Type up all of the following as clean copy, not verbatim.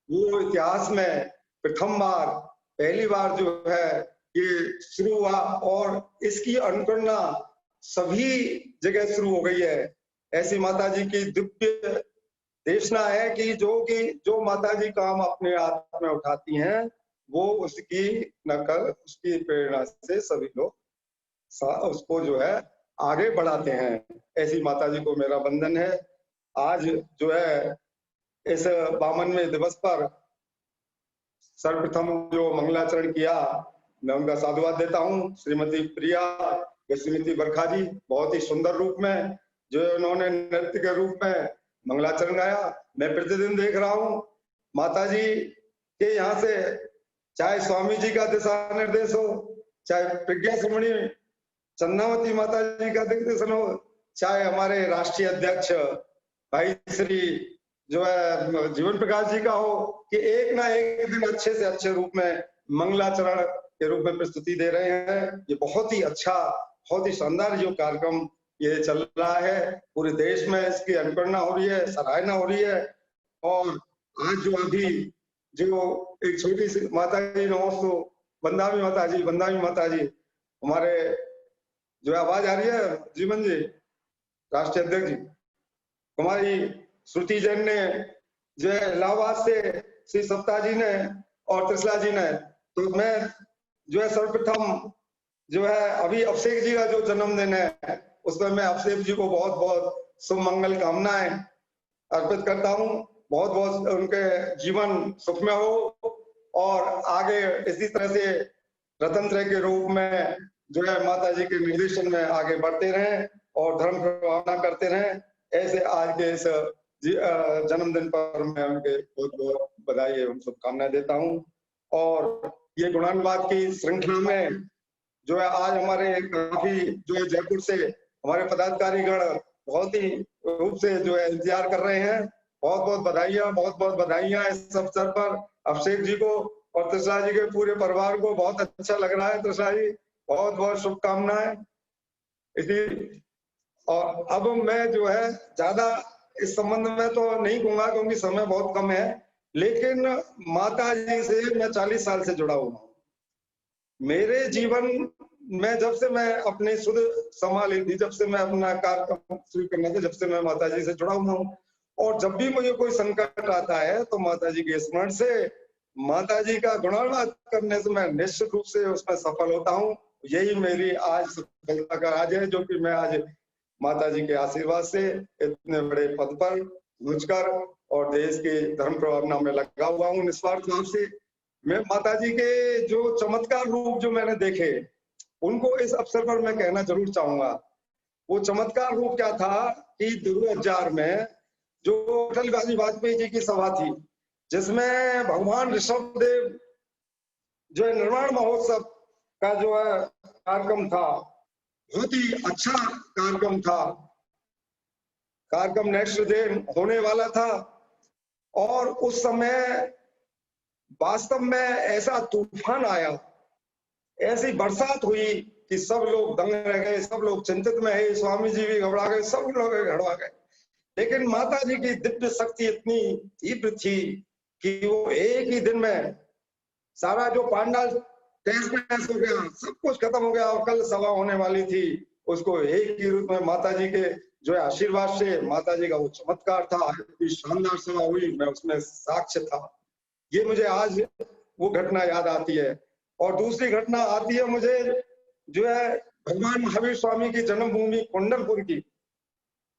वो इतिहास में प्रथम बार, पहली बार जो है ये शुरू हुआ और इसकी अनुकरणा सभी जगह शुरू हो गई है। ऐसी माता जी की दिव्य देशना है कि जो माता जी काम अपने हाथ में उठाती हैं, वो उसकी नकल, उसकी प्रेरणा से सभी लोग उसको जो है आगे बढ़ाते हैं। ऐसी माता जी को मेरा वंदन है। आज जो है इस 52वें दिवस पर सर्वप्रथम जो मंगलाचरण किया, मैं उनका साधुवाद देता हूँ। श्रीमती प्रिया व श्रीमती बरखा जी, बहुत ही सुंदर रूप में जो उन्होंने नृत्य के रूप में मंगलाचरण गाया। मैं प्रतिदिन देख रहा हूँ माता जी के यहाँ से, चाहे स्वामी जी का दिशा निर्देश हो, चाहे प्रज्ञा सुमणी चंद्रावती माता जी का दिग्दर्शन हो, चाहे हमारे राष्ट्रीय अध्यक्ष भाई श्री जो है जीवन प्रकाश जी का हो, कि एक ना एक दिन अच्छे से अच्छे रूप में मंगलाचरण के रूप में प्रस्तुति दे रहे हैं। ये बहुत ही अच्छा, बहुत ही शानदार जो कार्यक्रम ये चल रहा है, पूरे देश में इसकी अनुकरणा हो रही है, सराहना हो रही है। और आज जो अभी जो एक छोटी सी माता जी, नमस्ते वंदावी माता जी हमारे जो आवाज आ रही है, जीवन जी राष्ट्रीय अध्यक्ष जी, हमारी श्रुति जैन ने जो है इलाहाबाद से, श्री सप्ता जी ने और त्रिशला जी ने, तो मैं जो है सर्वप्रथम जो है अभी अभिषेक जी का जो जन्मदिन है, उसमें मैं अभिषेक जी को बहुत बहुत शुभ मंगल कामनाएं अर्पित करता हूँ। बहुत बहुत उनके जीवन सुखमय हो और आगे इसी तरह से रतन के रूप में जो है माता जी के निर्देशन में आगे बढ़ते रहें और धर्म प्रभावना करते रहें। ऐसे आज के इस जन्मदिन पर मैं उनके बहुत बहुत बधाई एवं शुभकामनाएं देता हूँ। और ये गुणानुवाद की श्रृंखला में जो है आज हमारे काफी जो है जयपुर से हमारे पदाधिकारीगण बहुत ही रूप से जो है इंतजार कर रहे हैं। बहुत बहुत बधाइयां इस अवसर पर अभिषेक जी को और त्रिशला जी के पूरे परिवार को। बहुत अच्छा लग रहा है त्रिशला जी, बहुत बहुत शुभकामनाएं। इसी और अब मैं जो है ज्यादा इस संबंध में तो नहीं कहूंगा क्योंकि समय बहुत कम है, लेकिन माता जी से मैं 40 साल से जुड़ा हुआ हूँ। मेरे जीवन में जब से मैं अपनी सुध संभाली थी, जब से मैं अपना कार्यक्रम शुरू करना था, जब से मैं माता जी से जुड़ा हुआ हूँ, और जब भी मुझे कोई संकट आता है तो माता जी के स्मरण से, माता जी का गुणानुवाद करने से मैं निश्चित रूप से उसमें सफल होता हूँ। यही मेरी आज सफलता का राज है, जो कि मैं आज माता जी के आशीर्वाद से इतने बड़े पद पर पहुंचकर और देश के धर्म प्रभावना में लगा हुआ हूँ निस्वार्थ भाव से। मैं माता जी के जो चमत्कार रूप जो मैंने देखे, उनको इस अवसर पर मैं कहना जरूर चाहूंगा। वो चमत्कार रूप क्या था कि 2000 में जो अटल बिहारी वाजपेयी जी की सभा थी, जिसमें भगवान ऋषभ देव जो है निर्माण महोत्सव का जो है कार्यक्रम था, बहुत ही अच्छा कार्यक्रम था। कार्यक्रम नेक्स्ट डे होने वाला था और उस समय वास्तव में ऐसा तूफान आया, ऐसी बरसात हुई कि सब लोग दंग रह गए, सब लोग चिंतित में है, स्वामी जी भी घबरा गए, सब लोग घबरा गए। लेकिन माता जी की दिव्य शक्ति इतनी तीव्र थी कि वो एक ही दिन में सारा जो पांडाल तहस नहस हो गया, सब कुछ खत्म हो गया। और कल सभा होने वाली थी, उसको एक ही रूप में माता जी के जो है आशीर्वाद से, माता जी का वो चमत्कार था, शानदार सभा हुई, मैं उसमें साक्ष्य था। ये मुझे आज वो घटना याद आती है। और दूसरी घटना आती है मुझे जो है भगवान महावीर स्वामी की जन्मभूमि कुंडलपुर की,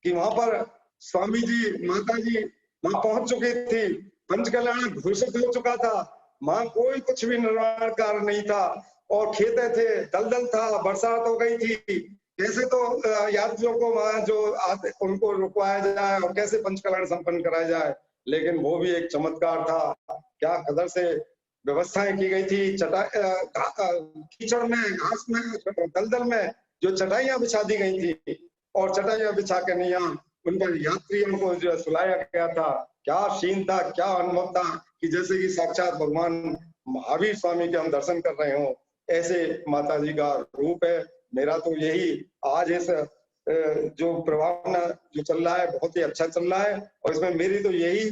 कि वहां पर स्वामी जी, माता जी वहां पहुंच चुकी थी, पंचकल्याण घोषित हो चुका था, वहां कोई कुछ भी निर्माण कार्य नहीं था और खेते थे, दलदल था, बरसात हो गई थी। कैसे तो यात्रियों को वहां जो आते उनको रुकवाया जाए और कैसे पंचकल्याण संपन्न कराया जाए, लेकिन वो भी एक चमत्कार था। क्या कदर से व्यवस्थाएं की गई थी, कीचड़ में, घास में, दलदल में जो चटाइयां बिछा दी गई थी और चटाइयां बिछा के नहीं उन पर यात्रियों को जो सुलाया गया था। क्या सीन था, क्या अनुभव था कि जैसे कि साक्षात भगवान महावीर स्वामी के हम दर्शन कर रहे हो, ऐसे माता जी का रूप है। मेरा तो यही आज इस जो प्रभावना जो चल रहा है बहुत ही अच्छा चल रहा है और इसमें मेरी तो यही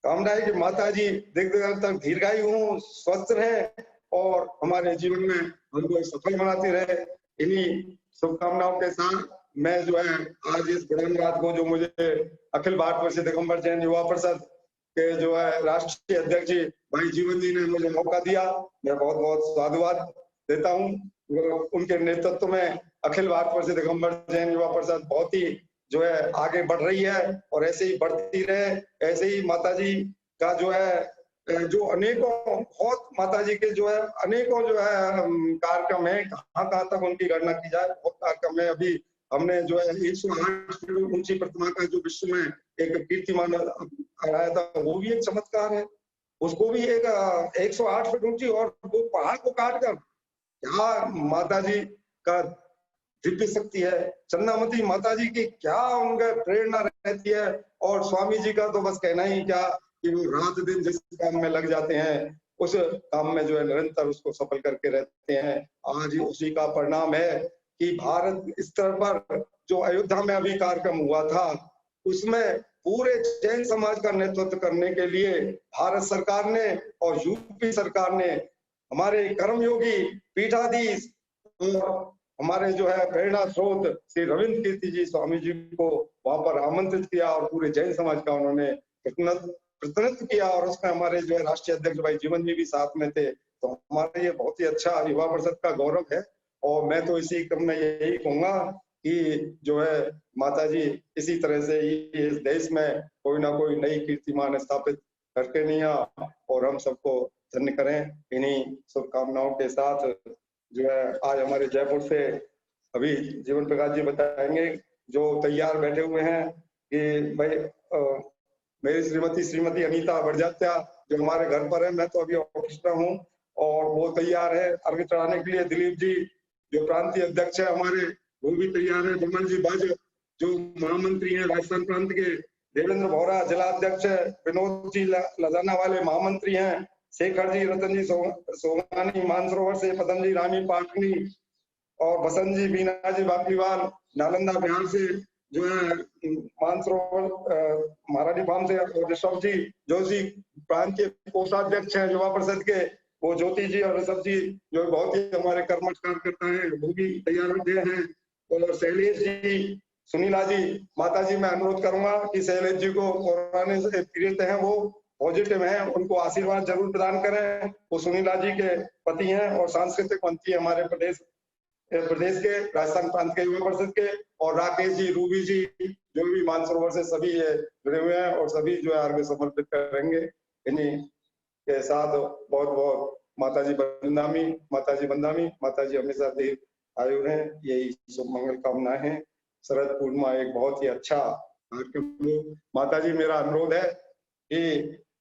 कामना है कि माता जी दीर्घकाल तक दीर्घायु हों, स्वस्थ रहें और हमारे जीवन में हमको सफल बनाते रहे। इन्हीं शुभकामनाओं के साथ मैं जो है आज इस बुलंद रात को, जो मुझे अखिल भारतवर्षीय दिगंबर जैन युवा परिषद के जो है राष्ट्रीय अध्यक्ष जी भाई जीवन जी ने मुझे मौका दिया, मैं बहुत बहुत साधुवाद देता हूँ। उनके नेतृत्व में अखिल भारतवर्षीय दिगंबर जैन युवा परिषद बहुत ही जो है आगे बढ़ रही है और ऐसे ही बढ़ती रहे। ऐसे ही माताजी का जो है जो अनेकों बहुत माताजी के जो है अनेकों जो है कार्यक्रम है, कहाँ तक उनकी गणना की जाए, बहुत कार्यक्रम है। अभी हमने जो है 108 फीट ऊंची प्रतिमा का जो विश्व में एक कीर्तिमान आया था, वो भी एक चमत्कार है। उसको भी एक 108 फीट ऊंची और वो पहाड़ को काट कर, क्या माताजी का दिव्य शक्ति है। चंदामती माताजी की क्या उनका प्रेरणा रहती है। और स्वामी जी का तो बस कहना ही क्या कि वो रात दिन जिस काम में लग जाते हैं, उस काम में जो है निरंतर उसको सफल करके रहते हैं। आज उसी का परिणाम है कि भारत स्तर पर जो अयोध्या में अभी कार्यक्रम हुआ था, उसमें पूरे जैन समाज का नेतृत्व करने के लिए भारत सरकार ने और यूपी सरकार ने हमारे कर्मयोगी पीठाधीश और हमारे जो है प्रेरणा स्रोत श्री रविंद्र कीर्ति जी स्वामी जी को वहां पर आमंत्रित किया और पूरे जैन समाज का उन्होंने प्रतिनिधित्व किया और उसमें हमारे जो है राष्ट्रीय अध्यक्ष भाई जीवन जी भी साथ में थे। तो हमारे ये बहुत ही अच्छा युवा परिषद का गौरव है। और मैं तो इसी क्रम में यही कहूंगा कि जो है माता जी इसी तरह से इस देश में कोई ना कोई नई कीर्तिमान स्थापित करके नहीं और हम सबको धन्य करें। इन्हीं शुभकामनाओं के साथ जो है आज हमारे जयपुर से अभी जीवन प्रकाश जी बताएंगे, जो तैयार बैठे हुए हैं कि भाई मेरी श्रीमती अनीता बड़जात्या जो हमारे घर पर है, मैं तो अभी ऑफिस में हूँ और वो तैयार है अर्घ्य चढ़ाने के लिए। दिलीप जी जो प्रांतीय अध्यक्ष है हमारे, वो भी तैयार है। विमल जी बाज जो महामंत्री हैं राजस्थान प्रांत के, देवेंद्र भौरा जिलाध्यक्ष है, विनोद जी लजाना वाले महामंत्री हैं, शेखर जी रतन जी सोमानी मानसरोवर से, पदम जी रामी पाटनी और बसंत जी बीना जी बापलीवाल नालंदा बिहार से जो है मानसरोवर महारानी फार्म से, और ऋषभ जी जोशी प्रांतीय कोषाध्यक्ष है युवा परिषद के, वो ज्योति जी और ऋषभ जी जो बहुत ही हमारे कर्मठ कार्यकर्ता है, वो भी तैयार हुए हैं। और शैलेश जी सुनीला जी, माता जी मैं अनुरोध करूंगा कि शैलेश जी को कोरोना से पीड़ित हैं, वो पॉजिटिव हैं, उनको आशीर्वाद जरूर प्रदान करें। वो सुनीला जी के पति हैं और सांस्कृतिक मंत्री हमारे प्रदेश के राजस्थान प्रांत के युवा परिषद के, और राकेश जी रूबी जी जो भी मानसरोवर से सभी जुड़े हुए हैं और सभी जो है अर्घ्य समर्पित करेंगे। इन्हीं के साथ बहुत बहुत माताजी बंदामी, माताजी बंदामी, माताजी हमेशा देव आयु रहे, यही शुभ मंगल कामनाएं हैं। शरद पूर्णिमा एक बहुत ही अच्छा कार्यक्रम। माताजी मेरा अनुरोध है कि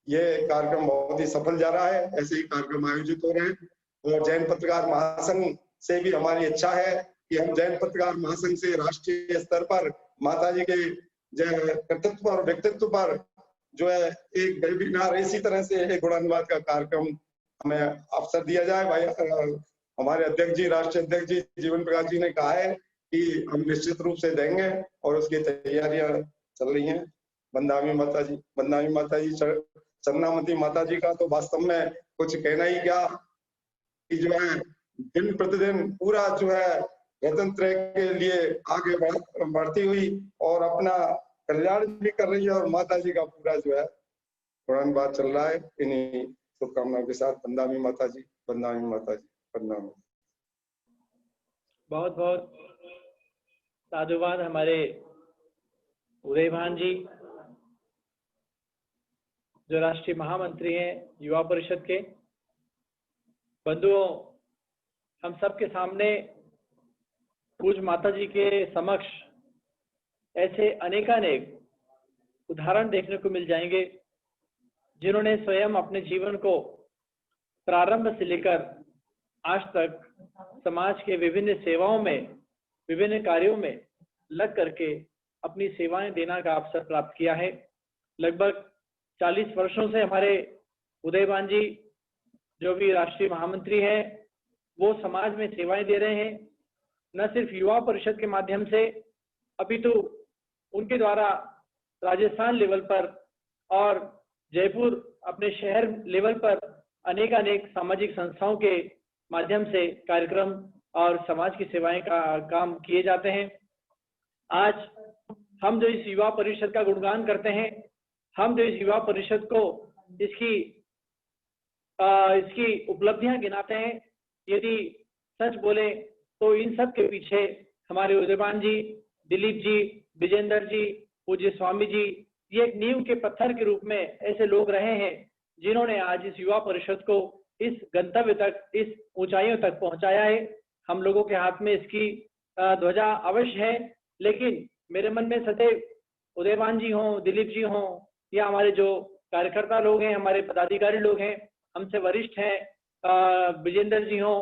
ये कार्यक्रम बहुत ही सफल जा रहा है, ऐसे ही कार्यक्रम आयोजित हो रहे हैं। और जैन पत्रकार महासंघ से भी हमारी इच्छा है कि हम जैन पत्रकार महासंघ से राष्ट्रीय स्तर पर माताजी के कर्तृत्व और व्यक्तित्व पर जो है एक वेबिनार इसी तरह से एक गुणानुवाद का कार्यक्रम हमें अवसर दिया जाए। भाई हमारे अध्यक्ष जी राष्ट्रीय अध्यक्ष जी जीवन प्रकाश जी ने कहा है कि हम निश्चित रूप से देंगे और उसकी तैयारियां चल रही हैं। बंदामी माता जी चन्नामती माता जी का तो वास्तव में कुछ कहना ही क्या कि जो है दिन प्रतिदिन पूरा जो है गणतंत्र के लिए आगे बढ़ती हुई और अपना कल्याण भी कर रही है और माता जी का पूरा जो है गुणानुवाद चल रहा है। इन्हीं शुभकामनाओं के साथ बंदामी माता जी प्रणाम। बहुत बहुत साधुवाद हमारे उदय भान जी जो राष्ट्रीय महामंत्री हैं युवा परिषद के। बंधुओं, हम सबके सामने पूज्य माता जी के समक्ष ऐसे अनेकानेक उदाहरण देखने को मिल जाएंगे जिन्होंने स्वयं अपने जीवन को प्रारंभ से लेकर आज तक समाज के विभिन्न सेवाओं में, विभिन्न कार्यों में लग करके अपनी सेवाएं देना का अवसर प्राप्त किया है। लगभग 40 वर्षों से हमारे उदयभान जी जो भी राष्ट्रीय महामंत्री हैं, वो समाज में सेवाएं दे रहे हैं, न सिर्फ युवा परिषद के माध्यम से, अपितु उनके द्वारा राजस्थान लेवल पर और जयपुर अपने शहर लेवल पर अनेक सामाजिक संस्थाओं के माध्यम से कार्यक्रम और समाज की सेवाएं का काम किए जाते हैं। आज हम जो इस युवा परिषद का गुणगान करते हैं, हम जो इस युवा परिषद को इसकी उपलब्धियां गिनाते हैं, यदि सच बोले तो इन सब के पीछे हमारे उदयभान जी, दिलीप जी, विजेंद्र जी, पूज्य स्वामी जी, ये एक नींव के पत्थर के रूप में ऐसे लोग रहे हैं जिन्होंने आज इस युवा परिषद को इस गंतव्य तक, इस ऊंचाइयों तक पहुंचाया है। हम लोगों के हाथ में इसकी ध्वजा अवश्य है, लेकिन मेरे मन में सदैव उदयभान जी हों, दिलीप जी हों, या हमारे जो कार्यकर्ता लोग हैं, हमारे पदाधिकारी लोग हैं, हमसे वरिष्ठ हैं, विजेंद्र जी हों,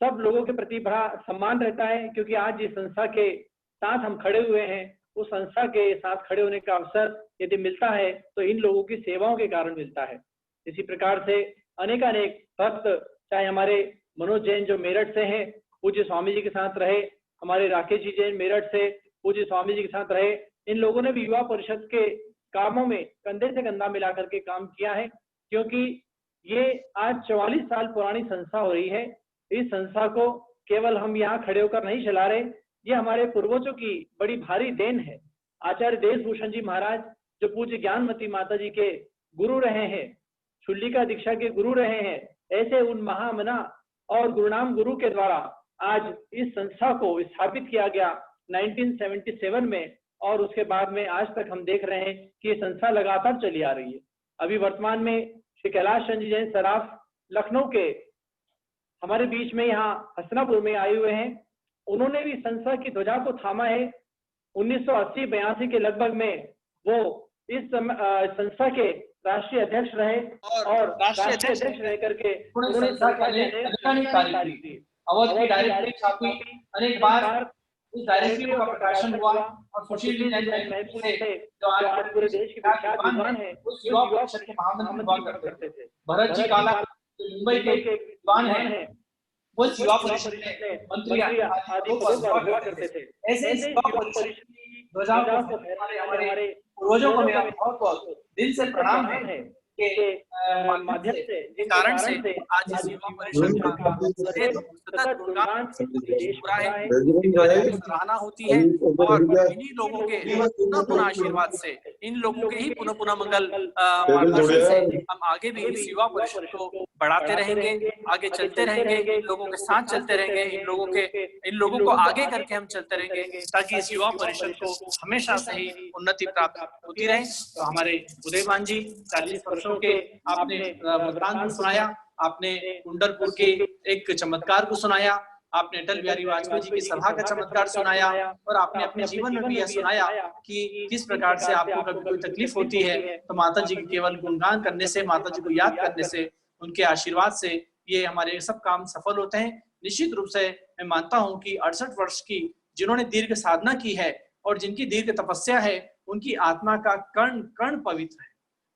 सब लोगों के प्रति बड़ा सम्मान रहता है, क्योंकि आज इस संस्था के साथ हम खड़े हुए हैं। उस संस्था के साथ खड़े होने का अवसर यदि मिलता है तो इन लोगों की सेवाओं के कारण मिलता है। इसी प्रकार से अनेक भक्त, चाहे हमारे मनोज जैन जो मेरठ से हैं, पूज्य स्वामी जी के साथ रहे, हमारे राकेश जी जैन मेरठ से पूज्य स्वामी जी के साथ रहे, इन लोगों ने भी युवा परिषद के कामों में कंधे से कंधा मिला करके काम किया है, क्योंकि ये आज 44 साल पुरानी संस्था हो रही है। इस संस्था को केवल हम यहाँ खड़े होकर नहीं चला रहे, ये हमारे पूर्वजों की बड़ी भारी देन है। आचार्य देशभूषण जी महाराज जो पूज्य ज्ञानमती माता जी के गुरु रहे हैं, शुल्लिका दीक्षा के गुरु रहे हैं, ऐसे उन महामना और गुरुनाम गुरु के द्वारा आज इस संस्था को स्थापित किया गया 1977 में, और उसके बाद में आज तक हम देख रहे हैं कि ये संस्था लगातार चली आ रही है। अभी वर्तमान में श्री कैलाश चंद्र जैन सराफ लखनऊ के हमारे बीच में यहाँ हसनापुर में आए हुए हैं। उन्होंने भी संस्था की ध्वजा को थामा है। 1980-82 के लगभग में वो इस संस्था के राष्ट्रीय अध्यक्ष रहे और राष्ट्रीय अध्यक्ष रह करके उन्होंने अवध की डायरेक्टरी छापी, अनेक बार उस डायरेक्टरी का प्रकाशन हुआ और सुशील जी महमूद से जो आज पूरे देश की विख्यात विद्वान है, उस युवा परिषद के महामंत्री हुआ करते थे। भरत जी काला जो मुंबई के विद्वान है, वो युवा परिषद में मंत्री आदि हुआ करते थे। ऐसे युवा परिषद की ध्वजा को हमारे पूर्वजों को मेरा बहुत दिल से प्रणाम है के माध्यम से, जिस कारण से आज इस युवा परिषद का सतत गुणगान देश हो रहा है, सराहना होती है और इन्हीं लोगों के पुनः आशीर्वाद से, इन लोगों के ही पुनः मंगल मार्गदर्शन से हम आगे भी इस युवा परिषद को बढ़ाते रहेंगे, आगे चलते रहेंगे, इन लोगों के साथ चलते रहेंगे, इन लोगों को आगे करके हम चलते रहेंगे, ताकि इस युवा परिषद को हमेशा से ही उन्नति प्राप्त होती रहे। तो हमारे उदयभान जी 40 वर्षों के आपने वृत्तांत को सुनाया, आपने कुंडलपुर के एक चमत्कार को सुनाया, आपने अटल बिहारी वाजपेयी जी की सभा का चमत्कार सुनाया, और आपने अपने जीवन में भी यह सुनाया कि किस प्रकार से आपको कभी कोई तकलीफ होती है तो माता जी के केवल गुणगान करने से, माता जी को याद करने से, उनके आशीर्वाद से ये हमारे सब काम सफल होते हैं। निश्चित रूप से मैं मानता हूँ कि 68 वर्ष की जिन्होंने दीर्घ साधना की है और जिनकी दीर्घ तपस्या है, उनकी आत्मा का कण कण पवित्र है।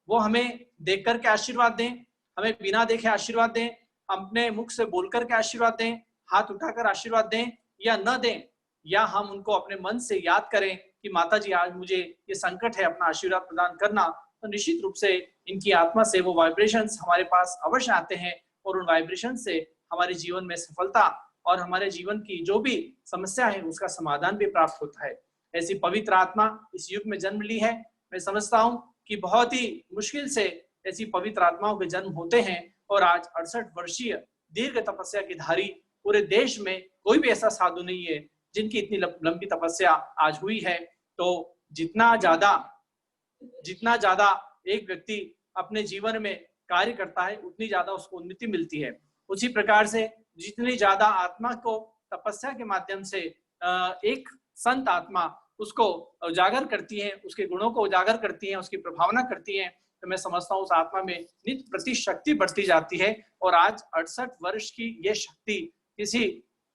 वो हमें देख करके आशीर्वाद दें, हमें बिना देखे आशीर्वाद दें, अपने मुख से बोल करके आशीर्वाद दें, हाथ उठाकर आशीर्वाद दें या न दें, या हम उनको अपने मन से याद करें कि माता जी आज मुझे ये संकट है, अपना आशीर्वाद प्रदान करना, तो निश्चित रूप से इनकी आत्मा से वो वाइब्रेशंस हमारे पास अवश्य आते हैं और उन वाइब्रेशन से हमारे जीवन में सफलता और हमारे जीवन की जो भी समस्या है उसका समाधान भी प्राप्त होता है। ऐसी पवित्र आत्मा इस युग में जन्म ली है। मैं समझता हूँ कि बहुत ही मुश्किल से ऐसी पवित्र आत्माओं के जन्म होते हैं, और आज 68 वर्षीय दीर्घ तपस्या की धारी पूरे देश में कोई भी ऐसा साधु नहीं है जिनकी इतनी लंबी तपस्या आज हुई है। तो जितना ज्यादा एक व्यक्ति अपने जीवन में कार्य करता है, उतनी ज्यादा उसको उन्नति मिलती है। उसी प्रकार से जितनी ज्यादा आत्मा को तपस्या के माध्यम से एक संत आत्मा उसको उजागर करती है, उसके गुणों को उजागर करती है, उसकी प्रभावना करती है, तो मैं समझता हूँ उस आत्मा में नित्य प्रति शक्ति बढ़ती जाती है। और आज 68 वर्ष की ये शक्ति किसी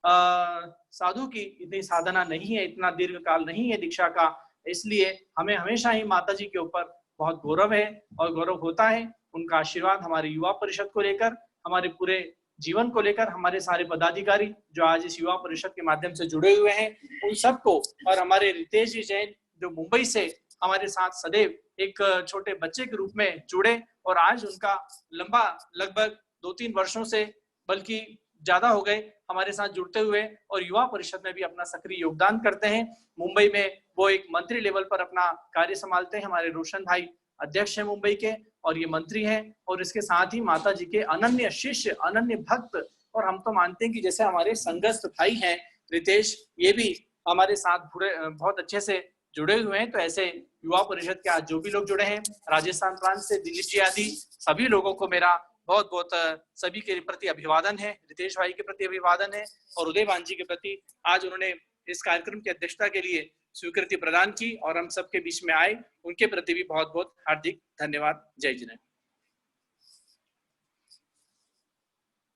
साधु की इतनी साधना नहीं है, इतना दीर्घ काल नहीं है दीक्षा का। इसलिए हमें हमेशा ही माता जी के ऊपर बहुत गौरव है और गौरव होता है। उनका आशीर्वाद हमारे युवा परिषद को लेकर, हमारे पूरे जीवन को लेकर, हमारे सारे पदाधिकारी जो आज इस युवा परिषद के माध्यम से जुड़े हुए हैं उन सबको, और हमारे रितेश जी जैन जो मुंबई से हमारे साथ सदैव एक छोटे बच्चे के रूप में जुड़े और आज उनका लंबा लगभग 2-3 वर्षों से बल्कि ज्यादा हो गए हमारे साथ जुड़ते हुए और युवा परिषद में भी अपना सक्रिय योगदान करते हैं। मुंबई में वो एक मंत्री लेवल पर अपना कार्य संभालते हैं। हमारे रोशन भाई अध्यक्ष हैं मुंबई के और ये मंत्री हैं और इसके साथ ही माता जी के अनन्य शिष्य, अनन्य भक्त, और हम तो मानते हैं कि जैसे हमारे संघस्थ भाई हैं रितेश, ये भी हमारे साथ बहुत अच्छे से जुड़े हुए हैं। तो ऐसे युवा परिषद के आज जो भी लोग जुड़े हैं, राजस्थान प्रांत से दिलीप जी आदि सभी लोगों को मेरा बहुत बहुत सभी के प्रति अभिवादन है। रितेश भाई के प्रति अभिवादन है और उदयवान जी के प्रति, आज उन्होंने इस कार्यक्रम की अध्यक्षता के लिए स्वीकृति प्रदान की और हम सबके बीच में आए, उनके प्रति भी बहुत बहुत हार्दिक धन्यवाद। जय जिनेन्द्र।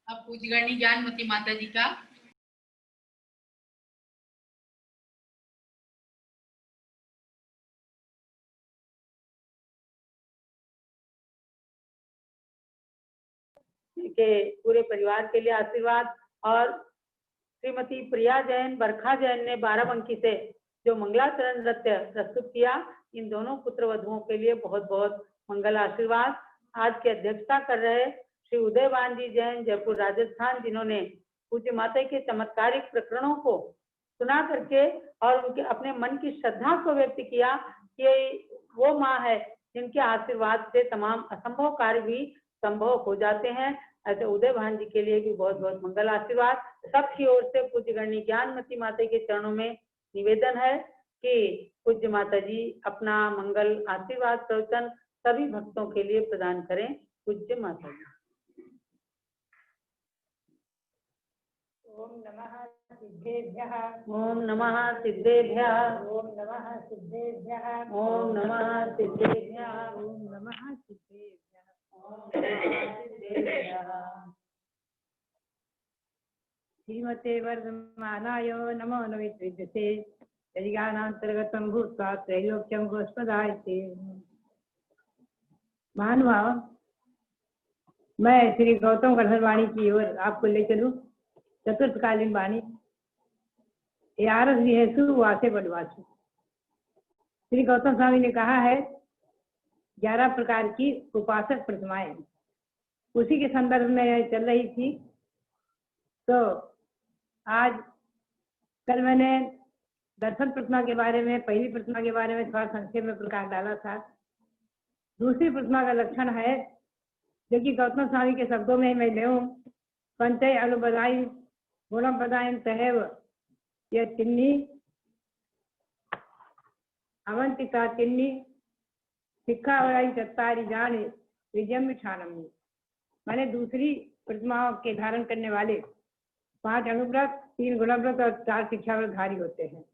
अब पूज्यगणी ज्ञानमती माता जी का के पूरे परिवार के लिए आशीर्वाद, और श्रीमती प्रिया जैन, बरखा जैन ने बाराबंकी से जो मंगलाचरण नृत्य प्रस्तुत किया, इन दोनों पुत्र वधुओं के लिए बहुत बहुत मंगल आशीर्वाद। आज की अध्यक्षता कर रहे श्री उदयवान जी जैन, जयपुर राजस्थान, जिन्होंने पूज्य माता के चमत्कारिक प्रकरणों को सुना करके और उनके अपने मन की श्रद्धा को व्यक्त किया कि वो माँ है जिनके आशीर्वाद से तमाम असंभव कार्य भी संभव हो जाते हैं। ऐसे उदय भान जी के लिए भी बहुत बहुत मंगल आशीर्वाद। सबकी ओर से पूज्य गणी ज्ञानमती माता के चरणों में निवेदन है कि पूज्य माता जी अपना मंगल आशीर्वाद प्रवचन सभी भक्तों के लिए प्रदान करें। पूज्य माता जी। ओम नमः सिद्धेभ्यः, ओम नमः सिद्धेभ्यः, ओम नमः सिद्धेभ्यः, ओम नमः सिद्धेभ्यः, ओम नमः सिद्धेभ्यः, ओम नमः सिद्धेभ्यः। श्रीमते वर्धमानाय नमो नमित्विद्यते यज्ञानान्तर्गतं भूत्वा त्रैलोक्यं गोस्पदायते। महानुभाव, मैं श्री गौतम गढ़वाणी की ओर आपको ले चलूं। चतुर्थकालीन वाणी 11 वासे बड़वासु। श्री गौतम स्वामी ने कहा है 11 प्रकार की उपासक प्रतिमाएं, उसी के संदर्भ में चल रही थी। तो आज कल मैंने दर्शन प्रतिमा के बारे में, पहली प्रतिमा के बारे में थोड़ा संक्षेप में प्रकाश डाला था। दूसरी प्रतिमा का लक्षण है जो कि गौतम स्वामी के शब्दों में मैं ले पंचय अनुबदाई गुणम बदायन तहैव यह तिन्नी अवंतिका तिन्नी शिक्षा वराई चत्तारी जाने विजयम छानमी। मैंने दूसरी प्रतिमाओं के धारण करने वाले 5 अनुव्रत, 3 गुणव्रत और 4 शिक्षाव्रतधारी होते हैं।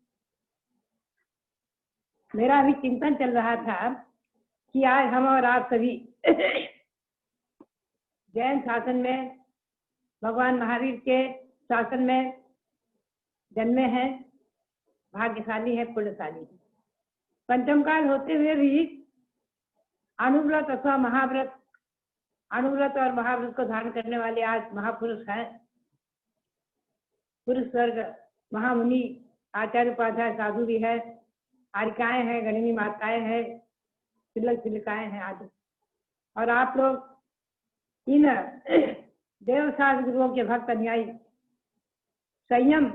मेरा अभी चिंतन चल रहा था कि आज हम और आप सभी जैन शासन में, भगवान महावीर के शासन में जन्मे हैं, भाग्यशाली है, पुण्यशाली है। पंचम काल होते हुए भी अनुव्रत अथवा महाव्रत, अनुव्रत और महाव्रत को धारण करने वाले आज महापुरुष हैं। पुरुष वर्ग महामुनि, आचार्य उपाध्याय साधु भी है, आर्यिकाएं हैं, गणिनी माताएं हैं, तिलक तिलकाएं हैं आदि। और आप लोग इन देवशास्त्र गुरुओं के भक्त अनुयायी संयम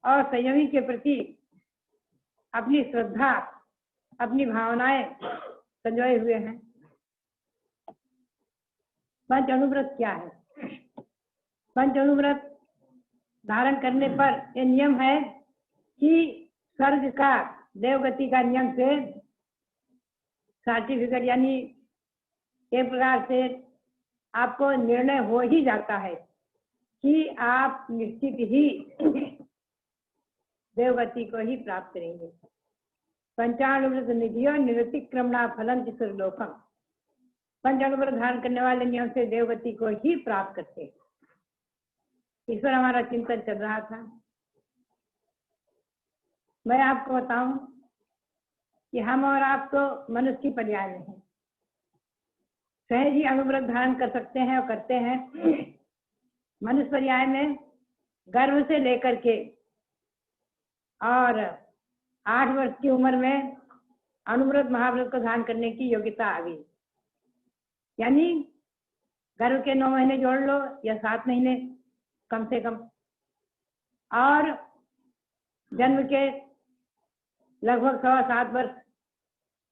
और संयमी के प्रति अपनी श्रद्धा, अपनी भावनाएं संजोए हुए हैं। पंच अनुव्रत क्या है? पंच अनुव्रत धारण करने पर यह नियम है कि स्वर्ग का, देवगति का नियम से सर्टिफिकेट, यानी एक प्रकार से आपको निर्णय हो ही जाता है कि आप निश्चित ही देवगति को ही प्राप्त करेंगे। पंचानुव्रत निधि और निरतिक्रमणा फलम चित्रलोकम। पंचानुव्रत धारण करने वाले नियम से देवगति को ही प्राप्त करते हैं। इस पर हमारा चिंतन चल रहा था। मैं आपको बताऊं कि हम और आप तो मनुष्य की पर्याय में हैं। सहज ही अनुव्रत धारण कर सकते हैं और करते हैं। मनुष्य पर्याय में गर्भ से लेकर के और 8 वर्ष की उम्र में अनुव्रत महाव्रत को धारण करने की योग्यता आ गई। यानी गर्भ के 9 महीने जोड़ लो या 7 महीने कम से कम, और जन्म के लगभग 7.25 वर्ष,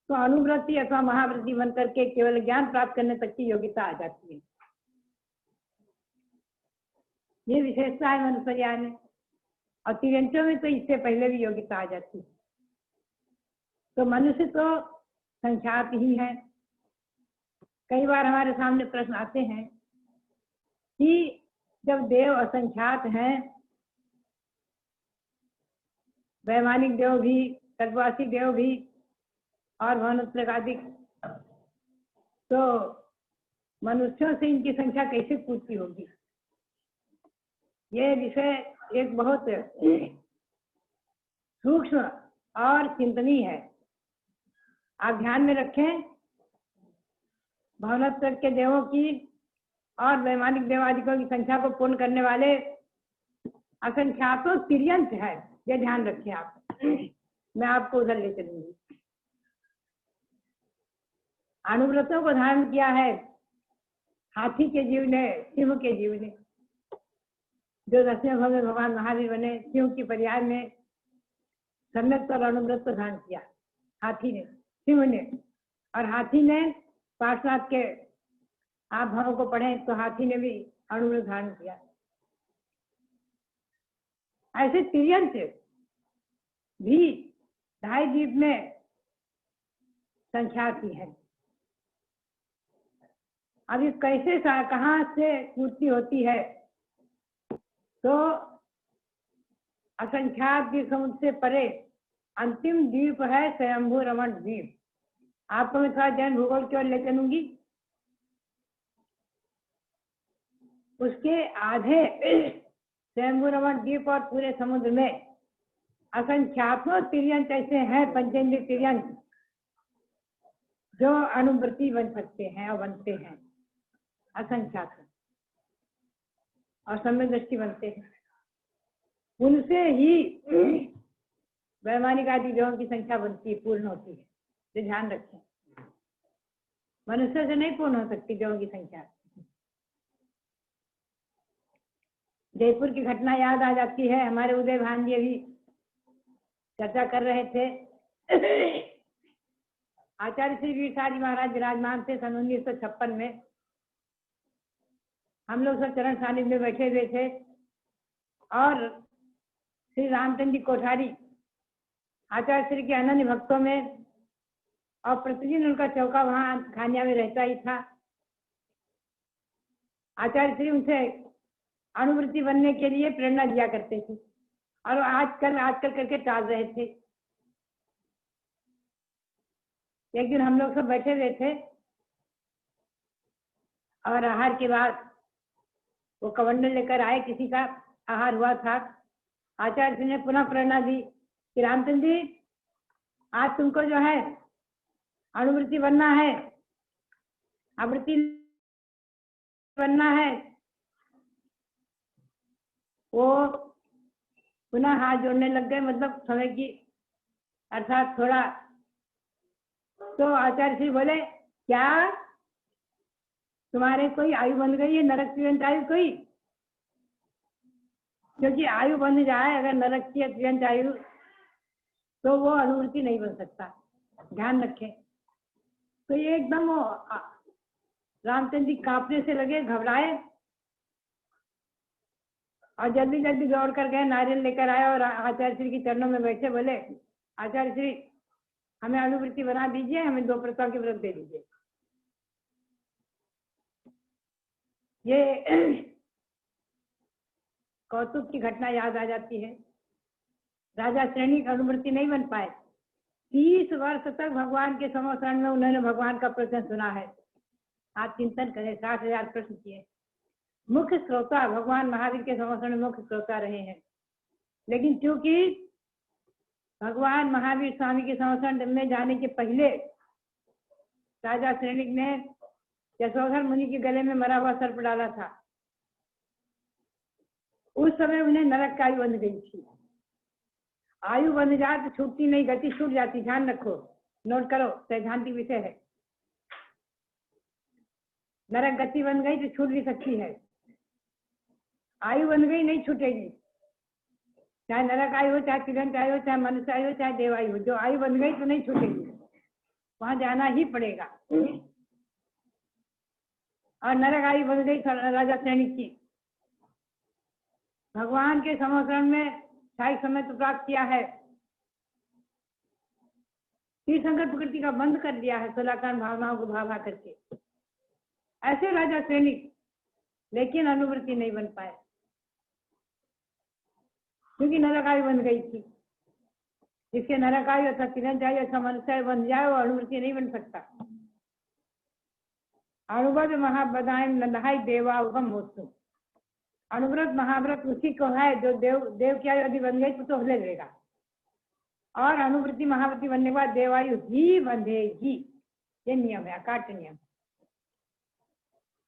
तो अनुव्रती अथवा महाव्रती बन करके केवल ज्ञान प्राप्त करने तक की योग्यता आ जाती है। ये विशेषता है मनुष्य ज्ञान में, और तिर्यंचों में तो इससे पहले भी योग्यता आ जाती है। तो मनुष्य तो संख्यात ही है। कई बार हमारे सामने प्रश्न आते हैं कि जब देव असंख्यात हैं, वैमानिक देव भी, कल्पवासी देव भी और मनुष्यादिक, तो मनुष्यों से इनकी संख्या कैसे पूर्ति होगी? ये विषय एक बहुत सूक्ष्म और चिंतनीय है। आप ध्यान में रखें, भवनोत्तर के देवों की और वैमानिक देवादिकों की संख्या को पूर्ण करने वाले असंख्यातों तिर्यंत है, ये ध्यान रखें आप। मैं आपको उधर ले चलूंगी। अनुव्रतों को धारण किया है हाथी के जीव ने, सिंह के जीव ने। जो 10वें भाव में भगवान महावीर बने, सिंह की पर्याय में सम्यक और अनुव्रत को धारण किया हाथी ने, सिंह ने। और हाथी ने पार्श्वनाथ के आप भावों को पढ़ें तो हाथी ने भी अनुव्रत धारण किया। ऐसे तिर्यंत भी 2.5 द्वीप में संख्या की है। अब ये कैसे कहाँ से पूर्ति होती है? तो असंख्यात द्वीप समुद्र से परे अंतिम द्वीप है स्वयंभू रमण द्वीप। आपको मैं थोड़ा जैन भूगोल की ओर ले चलूंगी। उसके आधे स्वयंभू रमण द्वीप और पूरे समुद्र में असंख्यातों तिर्यंत ऐसे हैं, पंचेंद्रिय तिर्यंत, जो अनुव्रती बन सकते हैं और बनते हैं, असंख्यात और सम्यक दृष्टि बनते हैं। उनसे ही वैमानिक आदि देवों की संख्या बनती है, पूर्ण होती है। तो ध्यान रखें, मनुष्य से नहीं पूर्ण हो सकती देवों की संख्या। जयपुर की घटना याद आ जाती है। हमारे उदय भान जी अभी चर्चा कर रहे थे। आचार्य श्री वीर सारी महाराज विराजमान थे सन 1956 में। हम लोग सब चरण सानिध्य में बैठे हुए थे और श्री रामचंद्र जी कोठारी आचार्य श्री के अनन्य भक्तों में, और प्रतिदिन उनका चौका वहां खानिया में रहता ही था। आचार्य श्री उनसे अनुवृत्ति बनने के लिए प्रेरणा दिया करते थे और आजकल करके टाल रहे थे। एक दिन हम लोग सब बैठे हुए थे और आहार के बाद वो कमंडल लेकर आए, किसी का आहार हुआ था। आचार्य जी ने पुनः प्रेरणा दी कि रामचंद्र जी, आज तुमको जो है अनुवृत्ति बनना है, आवृत्ति बनना है। वो पुनः हाथ जोड़ने लग गए, मतलब समय की अर्थात थोड़ा। तो आचार्य श्री बोले, क्या तुम्हारे कोई आयु बंध गई है, नरक की आयु कोई? क्योंकि आयु बंध जाए अगर नरक की अत्यंत आयु, तो वो अनुवृत्ति नहीं बन सकता। ध्यान रखें। तो ये एकदम रामचंद्र जी कांपने से लगे, घबराए और जल्दी जल्दी दौड़ कर गए, नारियल लेकर आए और आचार्य श्री के चरणों में बैठे। बोले, आचार्य श्री हमें अनुवृत्ति बना दीजिए, हमें 2 प्रकार के व्रत दे दीजिए। ये कौतुक की घटना याद आ जाती है। राजा श्रेणी अनुवृत्ति नहीं बन पाए। 30 वर्ष तक भगवान के समोषण में उन्होंने भगवान का प्रश्न सुना है। आप चिंतन करें, 60,000 प्रश्न किए। मुख्य श्रोता भगवान महावीर के समोषण में मुख्य श्रोता रहे हैं। लेकिन क्योंकि भगवान महावीर स्वामी के समोषण में जाने के पहले राजा श्रेणी ने यशोधर मुनि के गले में मरा हुआ सर्प डाला था। उस समय उन्हें नरक की आयु बंध गई थी। आयु बंध जाए तो छूटती नहीं, गति छूट जाती। ध्यान रखो, नोट करो, सैद्धांतिक विषय है। नरक गति बन गई तो छूट भी सकती है, आयु बन गई नहीं छूटेगी। चाहे नरक आयु हो, चाहे तिरंत आयु हो, चाहे मनुष्य आयु हो, चाहे देव आयु हो, जो आयु बन गई तो नहीं छूटेगी, वहां जाना ही पड़ेगा। और नरक आयु बन गई राजा श्रेणी की। भगवान के समोसरण में शाही समय तो प्राप्त किया है, तीर्थंकर प्रकृति का बंद कर दिया है 16 कांड भावनाओं को भावा करके। ऐसे राजा श्रेणी, लेकिन अनुवृत्ति नहीं बन पाए क्योंकि नरकायु बन गई थी। जिसके नरकायु अथवा तिरंत आयु अथवा मनुष्य बन जाए वो अनुवृत्ति नहीं बन सकता। अनुव्रत महाव्रताय नहाय देवा उगम होतु। अनुव्रत महाव्रत उसी को है जो देव की आयु यदि बन गई तो ले लेगा, और अनुवृत्ति महावृत्ति बनने के बाद देवायु ही बंधेगी। ये नियम है, अकाट नियम।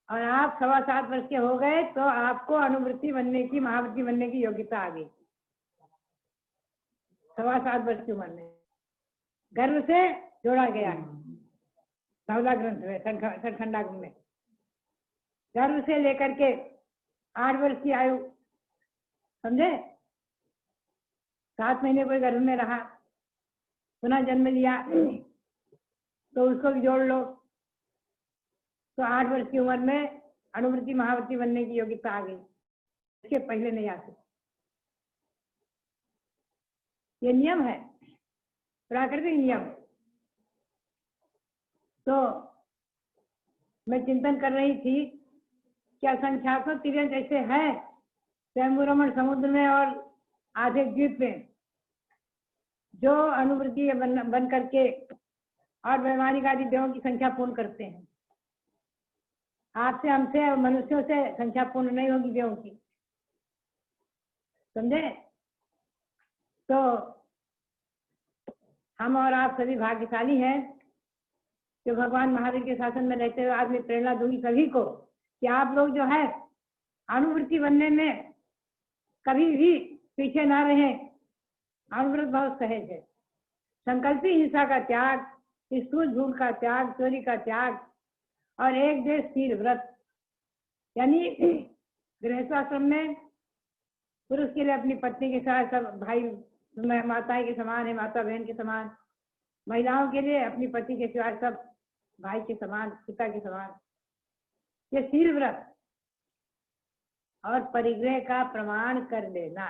और आप 7.25 वर्ष के हो गए तो आपको अनुवृत्ति बनने की, महावृत्ति बनने की योग्यता आ गई। 7.25 वर्ष की उम्र में गर्भ से जोड़ा गया है धवला ग्रंथ में, सतखंडागम में। गर्भ से लेकर के 8 वर्ष की आयु, समझे, 7 महीने कोई गर्भ में रहा, पुनः जन्म लिया तो उसको भी जोड़ लो तो 8 वर्ष की उम्र में अनुवृत्ति महावृत्ति बनने की योग्यता आ गई। इसके पहले नहीं आ सकती। ये नियम है, प्राकृतिक नियम। तो मैं चिंतन कर रही थी कि असंख्याकों तिरंत ऐसे हैं स्वयंभू समुद्र में और आधे द्वीप में जो अनुवृत्ति बन करके और वैमानिक आदि देवों की संख्या पूर्ण करते हैं। आपसे, हमसे और मनुष्यों से संख्या पूर्ण नहीं होगी देवों की, समझे। तो हम और आप सभी भाग्यशाली हैं जो भगवान महावीर के शासन में रहते हुए आज मैं प्रेरणा दूंगी सभी को कि आप लोग जो है अनुवृत्ति बनने में कभी भी पीछे ना रहें। अनुव्रत बहुत सहज है। संकल्पी हिंसा का त्याग, स्थूल झूठ का त्याग, चोरी का त्याग और एक देश स्थिर व्रत, यानी गृहस्थाश्रम में पुरुष के लिए अपनी पत्नी के साथ सब भाई माताएं के समान है, माता बहन के समान। महिलाओं के लिए अपनी पति के सिवाय सब भाई के समान, पिता के समान। ये स्थिर व्रत और परिग्रह का प्रमाण कर लेना।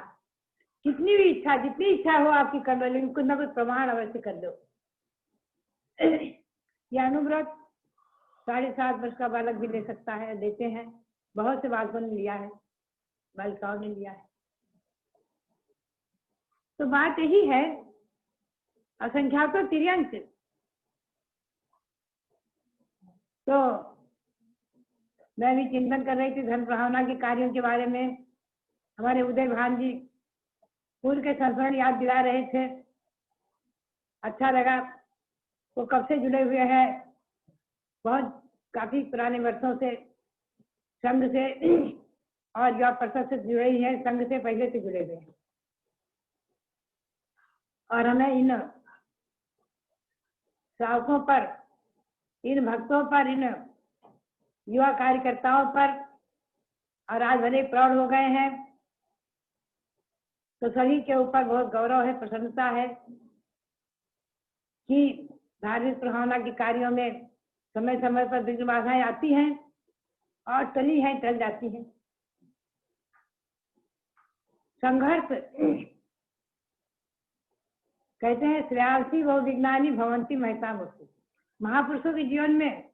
कितनी भी इच्छा, जितनी इच्छा हो आपकी कर लो, लेकिन कुछ ना कुछ प्रमाण अवश्य कर दो। यह अनुव्रत 7.5 वर्ष का बालक भी ले सकता है, देते हैं। बहुत से बालकों ने लिया है, बालिकाओं ने लिया है। तो बात यही है, असंख्याकों तिर्यंत। तो मैं भी चिंतन कर रही थी धर्म भावना के कार्यों के बारे में। हमारे उदय भान जी पूर्व के संस्मरण याद दिला रहे थे, अच्छा लगा। वो कब से जुड़े हुए हैं, बहुत काफी पुराने वर्षों से संघ से और युवा परिषद से जुड़े ही हैं, संघ से पहले से जुड़े हुए हैं। और हमें इन श्रावकों पर, इन भक्तों पर, इन युवा कार्यकर्ताओं पर, और आज भले प्रौढ़ हो गए हैं तो सभी के ऊपर बहुत गौरव है, प्रसन्नता है कि धार्मिक प्रभावना के कार्यों में समय समय पर विघ्न बाधाएं आती हैं और टली हैं, टल जाती हैं। संघर्ष कहते हैं श्रेयांसी बहु विज्ञानी भवंती महता मुक्ति। महापुरुषों के जीवन में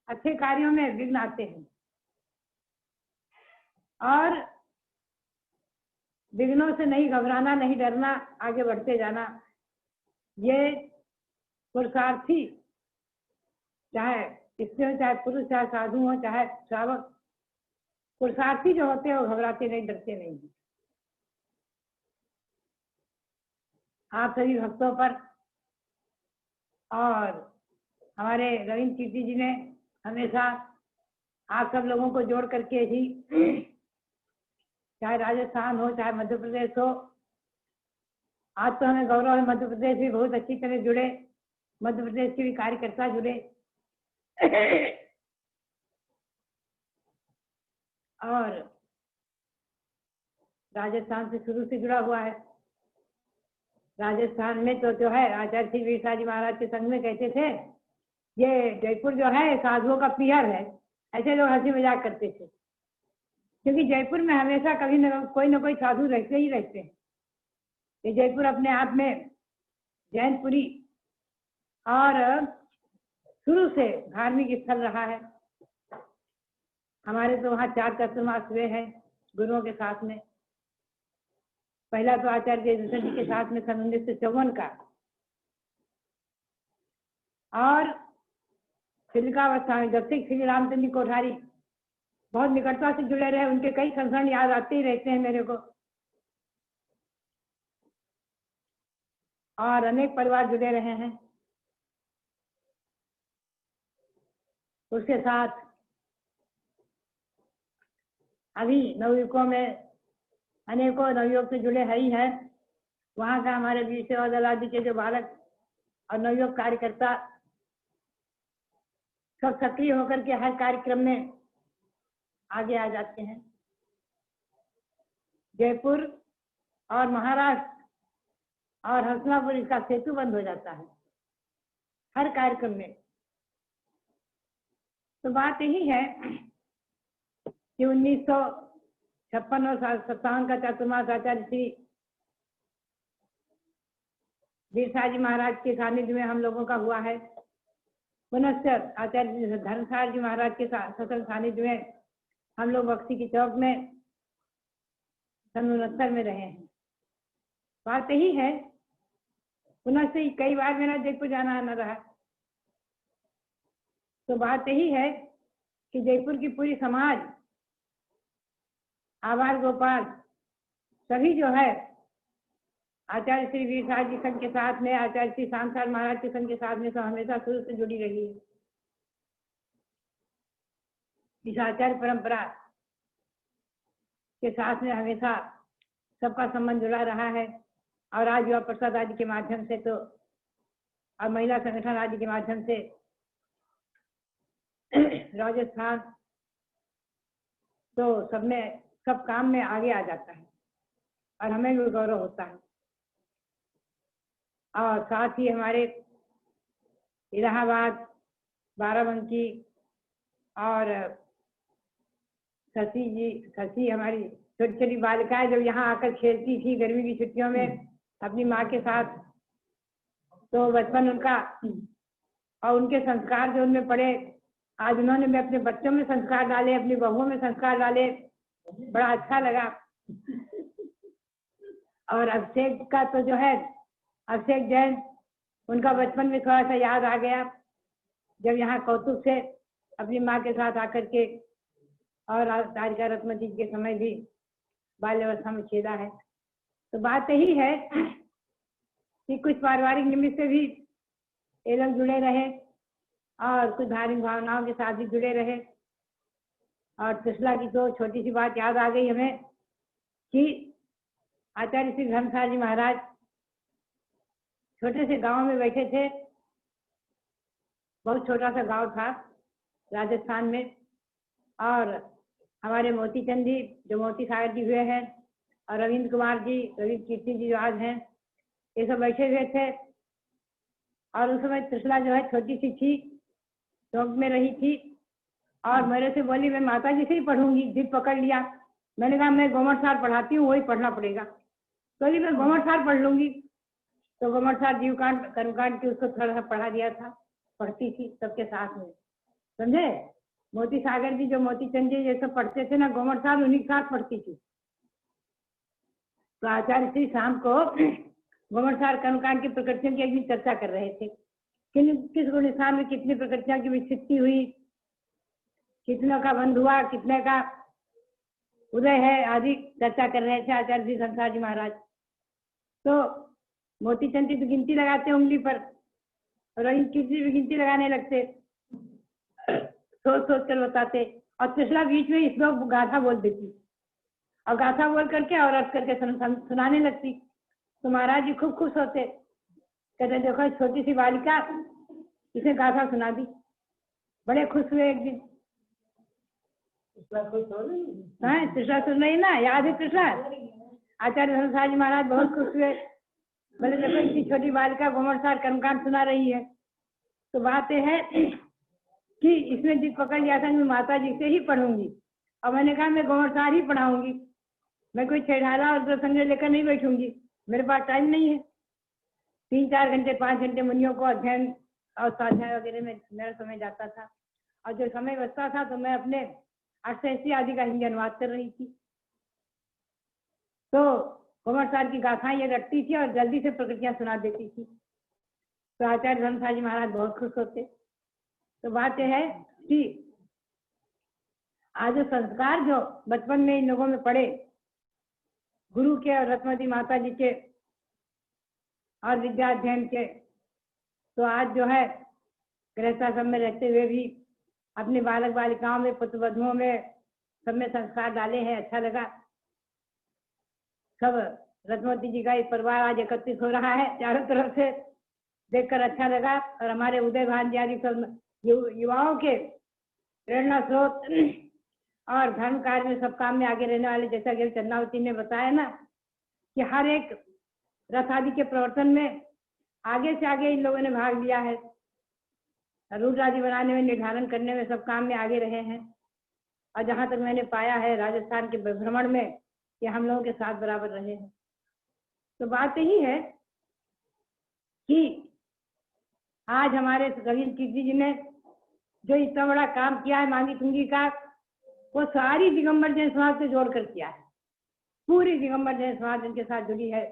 अच्छे कार्यों में विघ्न आते हैं और विघ्नों से नहीं घबराना, नहीं डरना, आगे बढ़ते जाना। ये पुरुषार्थी, चाहे स्त्री हो, चाहे पुरुष, चाहे साधु हो, चाहे श्रावक, पुरुषार्थी जो होते हैं वो घबराते नहीं, डरते नहीं। आप सभी भक्तों पर और हमारे रविंद्र कीर्ति जी ने हमेशा आप सब लोगों को जोड़ करके ही, चाहे राजस्थान हो, चाहे मध्य प्रदेश हो, आज तो हमें गौरव है मध्य प्रदेश भी बहुत अच्छी तरह जुड़े, मध्य प्रदेश के भी कार्यकर्ता जुड़े। और राजस्थान से शुरू से जुड़ा हुआ है। राजस्थान में तो जो है आचार्य श्री वीर साहब जी महाराज के संग में कहते थे ये जयपुर जो है साधुओं का पियर है, ऐसे लोग हंसी मजाक करते थे, क्योंकि जयपुर में हमेशा कभी न कोई साधु रहते ही रहते हैं। ये जयपुर अपने आप में जैनपुरी और शुरू से धार्मिक स्थल रहा है। हमारे तो वहाँ 4 चातुर्मास हुए हैं गुरुओं के साथ में। पहला तो आचार्य जयदर्शन जी के साथ में सन 1954 का, और शिलिकावस्था में जब तक श्री रामचंद्र कोठारी बहुत निकटता से जुड़े रहे, उनके कई संस्मरण याद आते ही रहते हैं मेरे को। और अनेक परिवार जुड़े रहे हैं उसके साथ। अभी नवयुवकों में अनेकों नवयुवक से जुड़े है ही हैं। वहाँ का हमारे वीर सेवा दल आदि के जो बालक और नवयुवक कार्यकर्ता सब सक्रिय होकर के हर कार्यक्रम में आगे आ जाते हैं। जयपुर और महाराष्ट्र और हंसनापुर इसका सेतु बंद हो जाता है हर कार्यक्रम में। तो बात यही है कि 1956 और 57 का चातुर्मास आचार्य श्री वीर साहब जी महाराज के सानिध्य में हम लोगों का हुआ है। पुनश्च आचार्य धर्मसार जी महाराज के सत्संग सानिध्य में हम लोग बक्सी की चौक में सन 69 में रहे हैं। बात यही है, पुनः से कई बार मेरा जयपुर जाना आना रहा। तो बात यही है कि जयपुर की पूरी समाज, आभार गोपाल सभी जो है आचार्य श्री वीर साहब जी संघ के साथ में, आचार्य श्री सांसार महाराज के संघ के साथ में तो हमेशा शुरू से जुड़ी रही है। इस आचार्य परंपरा के साथ में हमेशा सबका संबंध जुड़ा रहा है। और आज युवा प्रसाद आदि के माध्यम से तो और महिला संगठन आदि के माध्यम से राजस्थान तो सब काम में आगे आ जाता है और हमें भी गौरव होता है। और साथ ही हमारे इलाहाबाद, बाराबंकी और शशि हमारी छोटी छोटी बालिकाएं जब यहाँ आकर खेलती थी गर्मी की छुट्टियों में अपनी माँ के साथ, तो बचपन उनका और उनके संस्कार जो उनमें पड़े, आज उन्होंने भी अपने बच्चों में संस्कार डाले, अपनी बहुओं में संस्कार डाले, बड़ा अच्छा लगा। और अभिषेक का तो जो है अभिषेक जैन, उनका बचपन में थोड़ा सा याद आ गया जब यहाँ कौतुक से अपनी माँ के साथ आकर के, और तारिका रत्मती के समय भी बाल्यावस्था में खेला है। तो बात यही है कि कुछ पारिवारिक निमित्त से भी ये लोग जुड़े रहे और कुछ धार्मिक भावनाओं के साथ भी जुड़े रहे। और त्रिशला की तो छोटी सी बात याद आ गई हमें कि आचार्य श्री धर्मसार जी महाराज छोटे से गांव में बैठे थे। बहुत छोटा सा गांव था राजस्थान में, और हमारे मोती चंद जी जो मोती सागर जी हुए हैं और रविंद्र कुमार जी, रविंद्र कीर्ति जी जो आज हैं, ये सब बैठे हुए थे। और उस समय त्रिशला जो है छोटी सी थी, चौक में रही थी और मेरे से बोली मैं माता जी से ही पढ़ूंगी। जिद पकड़ लिया। मैंने कहा मैं गोमट सार पढ़ाती हूँ, वही पढ़ना पड़ेगा। बोली मैं गोमट सार पढ़ लूंगी। तो गोमट सार जीवकांड कर्मकांड की उसको थोड़ा सा पढ़ा दिया था, पढ़ती थी सबके साथ में, समझे। मोती सागर जी जो मोती चंद जी ये सब पढ़ते थे ना, गोमट सार उन्हीं के साथ पढ़ती थी। तो आचार्य श्री शाम को गोमट सार कर्मकांड की प्रकृतियों की एक दिन चर्चा कर रहे थे। किस गुणस्थान में कितनी प्रकृतियों की विच्छित्ति हुई, कितनों का बंध हुआ, कितने का उदय है आदि चर्चा कर रहे थे आचार्य श्री धर्मसार जी महाराज। तो मोती चंद जी तो गिनती लगाते उंगली पर, और किसी भी गिनती लगाने लगते, सोच सोच कर बताते। और त्रिशला बीच में इस लोग गाथा बोल देती और गाथा बोल करके और अर्थ करके सुनाने लगती। तो महाराज जी खूब खुश होते, कहते देखो छोटी सी बालिका इसे गाथा सुना दी। बड़े खुश हुए एक दिन। कृष्णा सुन रही ना, याद है कृष्णा? आचार्य धर्मसार जी महाराज बहुत खुश हुए, बोले देखो इतनी छोटी बालिका घुमरसार कर्मकांड सुना रही है। तो बात यह है कि इसमें जिद पकड़ लिया था मैं माता जी से ही पढ़ूंगी, और मैंने कहा मैं घुमरसार ही पढ़ाऊंगी, मैं कोई छेड़ाला और प्रसंग लेकर नहीं बैठूंगी, मेरे पास टाइम नहीं है। 3-4 घंटे 5 घंटे मुनियों को अध्ययन और स्वाध्याय वगैरह में मेरा समय जाता था, और जो समय बचता था तो मैं अपने 880 आदि का हिंदी अनुवाद कर रही थी। तो घुमरसार की गाथाएं ये रटती थी और जल्दी से प्रकृतियां सुना देती थी। तो आचार्य धर्मसार जी महाराज बहुत खुश होते। तो बात यह है कि आज संस्कार जो बचपन में इन लोगों में पड़े, गुरु के और रत्नवती माता जी के और विद्या अध्ययन के, तो आज जो है गृहस्थाश्रम में रहते हुए भी अपने बालक बालिकाओं में, पुत्र वधुओं में, सब में संस्कार डाले हैं। अच्छा लगा। सब रत्नवती जी का एक परिवार आज एकत्रित हो रहा है चारों तरफ से, देखकर अच्छा लगा। और हमारे उदय भान जी आदि सब युवाओं के प्रेरणा स्रोत और धर्म कार्य में सब काम में आगे रहने वाले, जैसा कि चंद्रावती ने बताया ना कि हर एक रथ आदि के प्रवर्तन में आगे से आगे इन लोगों ने भाग लिया है। रूट आदि बनाने में, निर्धारण करने में, सब काम में आगे रहे हैं। और जहाँ तक मैंने पाया है राजस्थान के भ्रमण में, कि हम लोगों के साथ बराबर रहे हैं। तो बात यही है कि आज हमारे रविंद्र कीर्ति जी ने जो इतना बड़ा काम किया है मांगी तुंगी का, वो सारी दिगंबर जैन समाज से जोड़ कर किया है। पूरी दिगंबर जैन समाज इनके साथ जुड़ी है।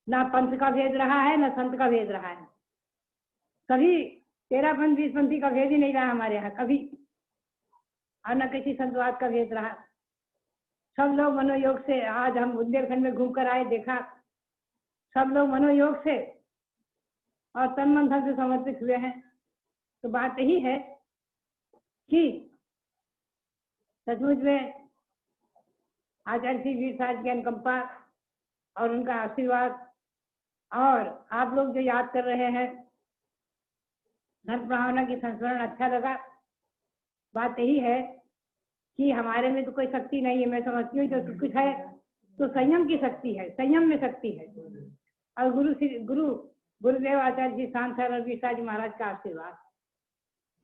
ना पंथ का भेद रहा है, ना संत का भेद रहा है। कभी 13 पंथ 20 पंथी का भेद ही नहीं रहा हमारे यहाँ कभी, और न किसी संतवाद का भेद रहा। सब लोग मनोयोग से, आज हम बुंदेलखंड में घूम कर आए, देखा सब लोग मनोयोग से और तन मन धन से समर्पित हुए हैं। तो बात यही है कि सचमुच में आचार्य श्री वीर साहब की अनुकंपा और उनका आशीर्वाद, और आप लोग जो याद कर रहे हैं धर्म भावना की संस्मरण, अच्छा लगा। बात यही है कि हमारे में तो कोई शक्ति नहीं है, मैं समझती हूँ जो कुछ है तो संयम की शक्ति है, संयम में शक्ति है। और गुरुदेव आचार्य जी शांत वीर जी महाराज का आशीर्वाद,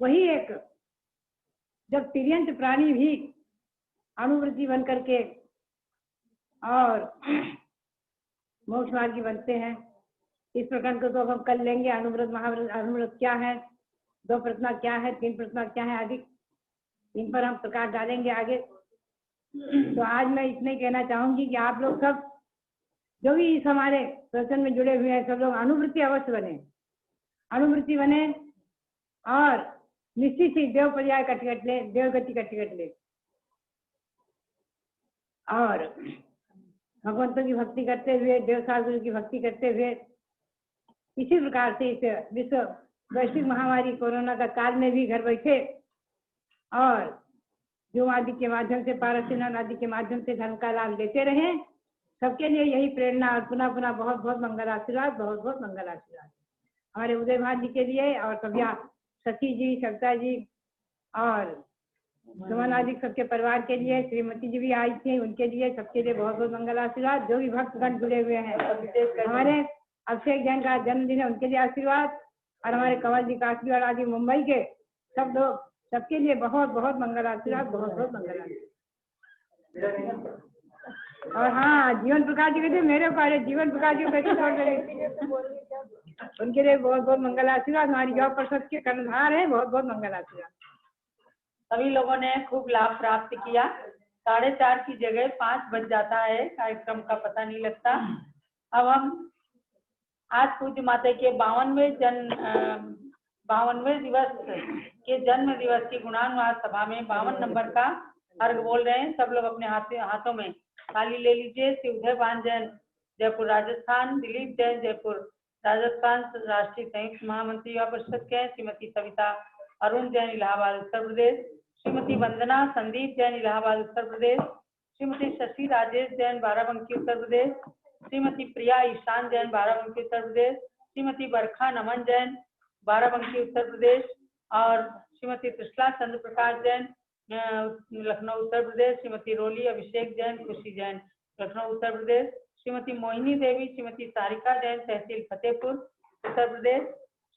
वही एक जब तिर्यंत प्राणी भी अनुवृत्ति बन करके और मोक्ष मार्गी बनते हैं, इस प्रकार को तो अब हम कर लेंगे। अनुव्रत महाव्रत, अनुव्रत क्या है, 2 प्रश्न क्या है, 3 प्रश्न क्या है आदि, इन पर हम प्रकाश डालेंगे आगे। तो आज मैं इतना ही कहना चाहूंगी कि आप लोग सब जो भी इस हमारे प्रवचन में जुड़े हुए हैं, सब लोग अनुवृत्ति अवश्य बने, अनुवृत्ति बने और निश्चित ही देव पर्याय का टिकट ले, देव गति का टिकट ले, और भगवंतों की भक्ति करते हुए, देव साधु की भक्ति करते हुए, इसी प्रकार से इस विश्व वैश्विक महामारी कोरोना का काल में भी घर बैठे और जो आदि के माध्यम से, पारसिनान आदि के माध्यम से धर्म का लाभ लेते रहें। सबके लिए यही प्रेरणा। और पुनः पुनः बहुत बहुत मंगल आशीर्वाद, बहुत बहुत मंगल आशीर्वाद हमारे उदय भान जी के लिए, और सभ्या सती जी, सविता जी और सुमन आदि सबके परिवार के लिए, श्रीमती जी भी आई थी, उनके लिए, सबके लिए बहुत बहुत मंगल आशीर्वाद। जो भी भक्तगण जुड़े हुए हैं, हमारे अभिषेक जैन का जन्मदिन है, उनके लिए आशीर्वाद, और हमारे कंवल जी का आशीर्वाद आदि मुंबई के सब लोग, सबके लिए बहुत बहुत मंगल आशीर्वाद, बहुत बहुत मंगल आशीर्वाद। और हाँ, जीवन प्रकाश जी कहते मेरे को, जीवन प्रकाश जी कहते उनके लिए बहुत बहुत मंगल आशीर्वाद। हमारी युवा परिषद के कर्णधार है, बहुत बहुत मंगल आशीर्वाद। सभी लोगों ने खूब लाभ प्राप्त किया। 4:30 की जगह 5 बज जाता है, कार्यक्रम का पता नहीं लगता। अब हम आज पूज्य माता के 52वें दिवस के जन्म दिवस की गुणानुवाद सभा में 52 नंबर का अर्घ बोल रहे हैं। सब लोग अपने हाथों में थाली ले लीजिए। श्री उदय भान जैन जयपुर राजस्थान, दिलीप जैन जयपुर राजस्थान राष्ट्रीय संयुक्त महामंत्री युवा परिषद के, श्रीमती सविता अरुण जैन इलाहाबाद उत्तर प्रदेश, श्रीमती वंदना संदीप जैन इलाहाबाद उत्तर प्रदेश, श्रीमती शशि राजेश जैन बाराबंकी उत्तर प्रदेश, श्रीमती प्रिया ईशान जैन बाराबंकी उत्तर प्रदेश, श्रीमती बरखा नमन जैन बाराबंकी उत्तर प्रदेश और श्रीमती त्रिशला चंद्र प्रकाश जैन लखनऊ उत्तर प्रदेश श्रीमती रोली अभिषेक जैन खुशी जैन। लखनऊ उत्तर प्रदेश श्रीमती मोहिनी देवी श्रीमती सारिका जैन तहसील फतेहपुर उत्तर प्रदेश।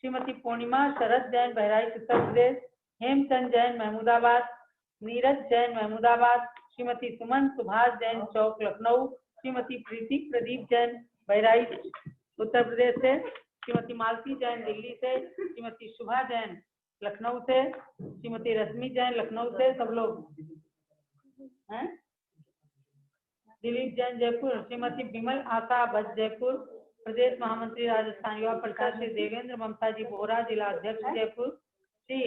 श्रीमती पूर्णिमा शरद जैन बहराइच उत्तर प्रदेश। हेमचंद जैन महमूदाबाद। नीरज जैन महमूदाबाद। श्रीमती सुमन सुभाष जैन चौक लखनऊ। श्रीमती प्रीति प्रदीप जैन बहराइच उत्तर प्रदेश से। श्रीमती मालती जैन दिल्ली से। श्रीमती शुभा जैन लखनऊ से। श्रीमती रश्मि जैन लखनऊ से। सब लोग हैं। दिलीप जैन जयपुर। श्रीमती विमल आशा भट्ट जयपुर प्रदेश महामंत्री राजस्थान युवा परिषद। श्री देवेंद्र ममता जी बोहरा जिला अध्यक्ष जयपुर। श्री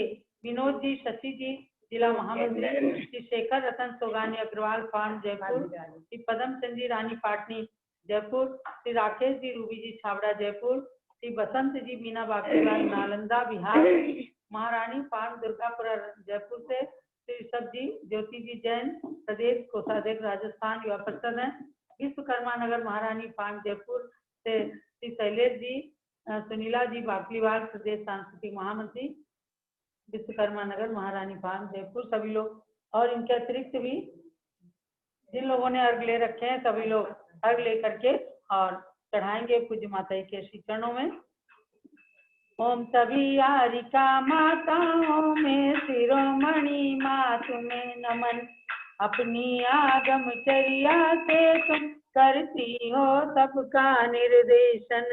विनोद जी शशि जी जिला महामंत्री। श्री शेखर रतन सोगानी अग्रवाल फार्म जयपुर। श्री पदम चंद जी रानी पाटनी जयपुर। श्री राकेश जी रूबी जी छावड़ा जयपुर। श्री बसंत जी मीना बागीवाल नालंदा बिहार। महारानी फार्म दुर्गापुरा जयपुर से। श्री ऋषभ जी ज्योति जी जैन प्रदेश कोषाध्यक्ष राजस्थान युवा परिषद है। विश्वकर्मा नगर महारानी फार्म जयपुर से श्री शैलेश जी सुनीला जी बाकलीवाल प्रदेश सांस्कृतिक महामंत्री विश्वकर्मा नगर महारानी फार्म जयपुर सभी लोग। और इनके अतिरिक्त भी जिन लोगों ने अर्घ ले रखे हैं सभी लोग अर्घ ले करके और चढ़ाएंगे पूज्य माता जी के श्री चरणों में। ओम सभी आरिका माताओं में शिरोमणि माँ तुम्हें नमन। अपनी आगम चर्या से तुम करती हो सबका निर्देशन।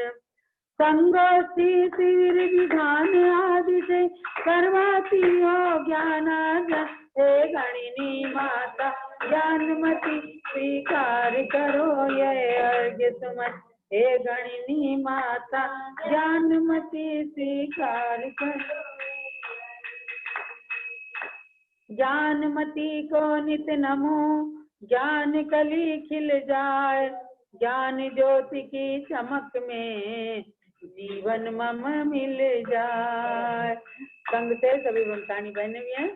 संगोष्ठी शिविर विधान आदि से करवाती हो ज्ञानार्जन। हे गणिनी माता ज्ञानमती स्वीकार करो ये अर्घ्य सुमन। हे गणिनी माता ज्ञानमती स्वीकार करो। ज्ञानमती को नित नमो ज्ञान कली खिल जाए। ज्ञान ज्योति की चमक में जीवन मम मिल जाए। संग से सभी वंशानी बहने भी हैं।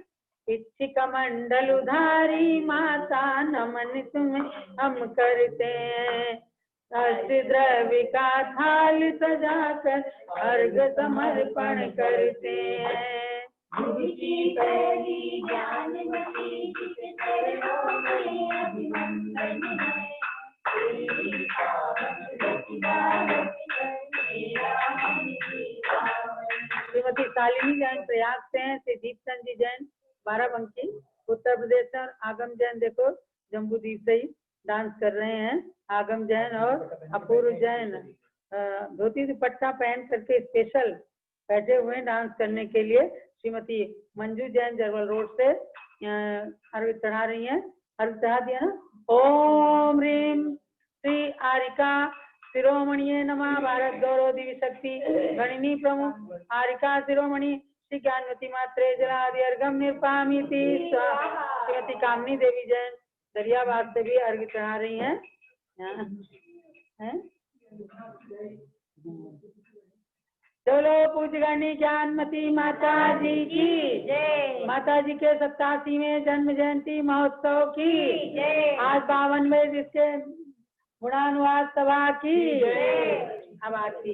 इच्छिक मंडल उधारी माता नमन तुम्हें हम करते हैं। द्रव्य का थाल सजाकर अर्घ समर्पण करते हैं। श्रीमती शालिनी जैन प्रयाग से हैं। श्री दीपचंद जी जैन बाराबंकी उत्तर प्रदेश से। और आगम जैन देखो जम्बूद्वीप से ही डांस कर रहे हैं। आगम जैन और अपूर्व जैन धोती दुपट्टा पहन करके स्पेशल बैठे हुए डांस करने के लिए। श्रीमती मंजू जैन जरवल रोड से अर्घ चढ़ा रही हैं। अर्घ चढ़ा दिया ना। ओम ह्रीम श्री आरिका शिरोमणिये नमः। भारत गौरव दिव्य शक्ति गणिनी प्रमुख आरिका शिरोमणि श्री ज्ञानवती मात्रे जलादि अर्घम निर्पामीति। श्रीमती कामनी देवी जैन दरियाबाद से भी अर्घ चढ़ा रही हैं। चलो पूजगणी ज्ञानमती माता जी की जय। माता जी के 87वें जन्म जयंती महोत्सव की जय। आज 52वें जिसके गुणानुवाद सभा की जय। अब आरती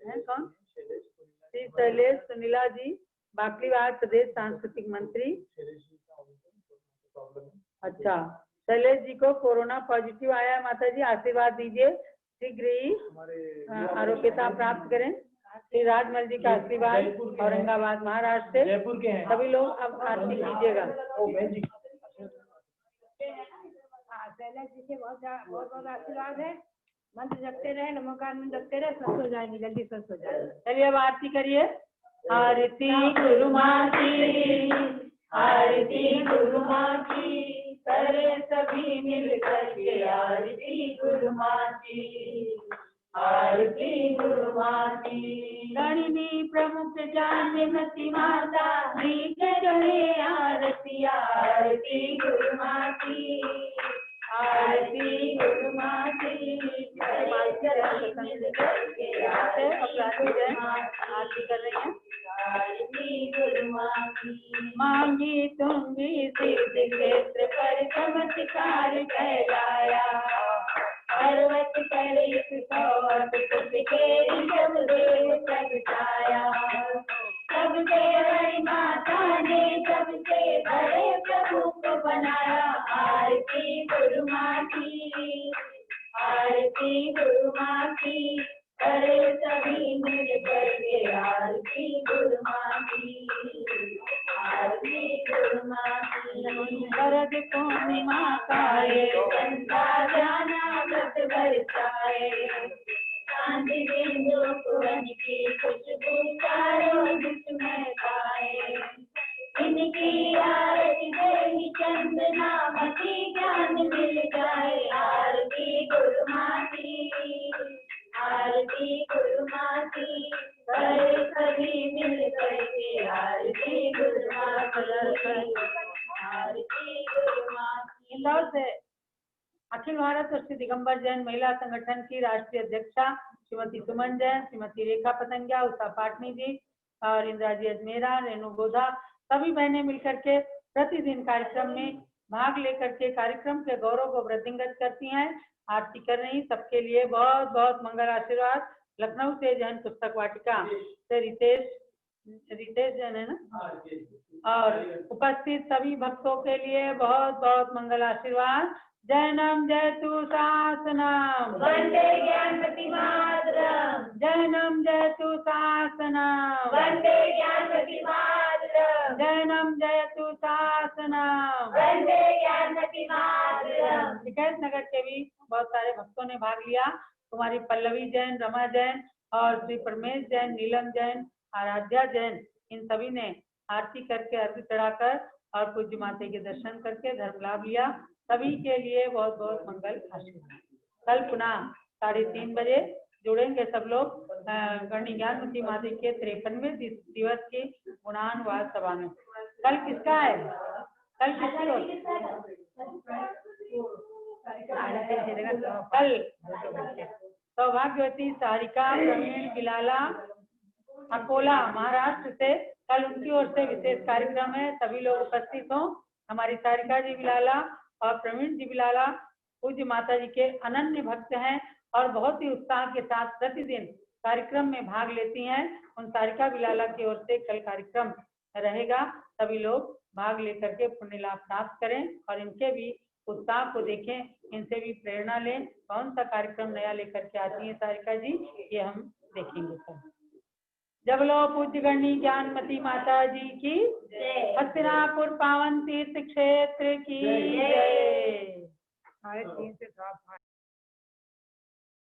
है कौन? श्री शैलेश सुनीला जी बाकलीवाल प्रदेश सांस्कृतिक मंत्री। अच्छा शैलेश जी को कोरोना पॉजिटिव आया है। माता जी आशीर्वाद दीजिए शीघ्र ही आरोग्यता प्राप्त करें। श्री राजमल जी का आशीर्वाद औरंगाबाद महाराष्ट्र से। जयपुर के हैं सभी लोग। अब आरती कीजिएगा। शैलेश जी के बहुत बहुत आशीर्वाद है। मंत्र जपते रहे नमोकार मंत्र जपते रहे स्वस्थ हो जाएंगे जल्दी स्वस्थ हो जाएंगे। चलिए अब आरती करिए। आरती गुरु माँ की आरती गुरु माँ की करे सभी मिल करके आरती गुरु माँ की आरती गुरु माँ की। गणिनी प्रमुख ज्ञानमती माता जी के चढ़े आरती आरती गुरु माँ की आरती गुरु माँ की। आरती कर रही हैं। आरती गुरु माँ की। मांगी तुम भी सिद्ध क्षेत्र पर चमत्कार कहलाया। पर्वत पर इस सौत के जब देव प्रगटाया। सबसे बड़ी माता ने सबसे बड़े प्रभु बनाया। आरती गुरु माँ की, आरती गुरु माँ की, करे सभी मिल करके आरती गुरु माँ की, आरती गुरु माँ की। शरद पूर्णिमा का ये चंदा जाना व्रत बरसाए, चांदी बिंदु पुरन की खुशबू चारों दिश में पाए। इनकी आरती देही चंदना मति ज्ञान मिल जाए। आरती गुरु माँ की, आरती गुरु माँ की, करे सभी मिल करके आरती गुरु माँ की, आरती गुरु माँ की। इंदौर से अखिल भारत श्री दिगंबर जैन महिला संगठन की राष्ट्रीय अध्यक्षा श्रीमती सुमन जैन, श्रीमती रेखा पतंगिया, उषा पाटनी जी और इंदिरा जी अजमेरा, रेणु गोधा, सभी बहनें मिलकर के प्रतिदिन कार्यक्रम में भाग लेकर के कार्यक्रम के गौरव को वृद्धिंगत करती हैं, आरती कर रही। सबके लिए बहुत बहुत मंगल आशीर्वाद। लखनऊ से जैन पुस्तक वाटिका से रितेश जैन है ना, और उपस्थित सभी भक्तों के लिए बहुत बहुत मंगल आशीर्वाद। जैनम जयतु शासनम, वंदे ज्ञानमती मातरम। जैनम जयतु शासनम, वंदे ज्ञानमती मातरम। जैनम जयतु शासनम, वंदे ज्ञानमती मातरम। टिकैत नगर के भी बहुत सारे भक्तों ने भाग लिया। कुमारी पल्लवी जैन, रमा जैन और श्री परमेश जैन, नीलम जैन, आराध्या जैन, इन सभी ने आरती करके अर्घ्य चढ़ाकर और पूज्य माता के दर्शन करके धर्म लाभ लिया। सभी के लिए बहुत बहुत मंगल आशीर्वाद। कल पुनः 3:30 बजे जुड़ेंगे सब लोग गणनी ज्ञानमती माता के 53वें दिवस की गुणानुवाद सभा में। कल किसका है? कल किसकी? कल सौभाग्यवती सारिका प्रवीण बिलाला अकोला महाराष्ट्र से, कल उनकी ओर से विशेष कार्यक्रम है, सभी लोग उपस्थित हों। हमारी सारिका जी बिलाला और प्रवीण जी बिलाला पूज्य माता जी के अनन्य भक्त हैं और बहुत ही उत्साह के साथ प्रतिदिन कार्यक्रम में भाग लेती हैं। उन सारिका बिलाला की ओर से कल कार्यक्रम रहेगा, सभी लोग भाग लेकर के पुण्य लाभ प्राप्त करें और इनके भी उत्साह को देखें, इनसे भी प्रेरणा लें। कौन सा कार्यक्रम नया लेकर के आती है सारिका जी, ये हम देखेंगे सर। जब लो पूज्य गणनी ज्ञानमती माता जी की, हस्तिनापुर पावन तीर्थ क्षेत्र की जय। 3:30 से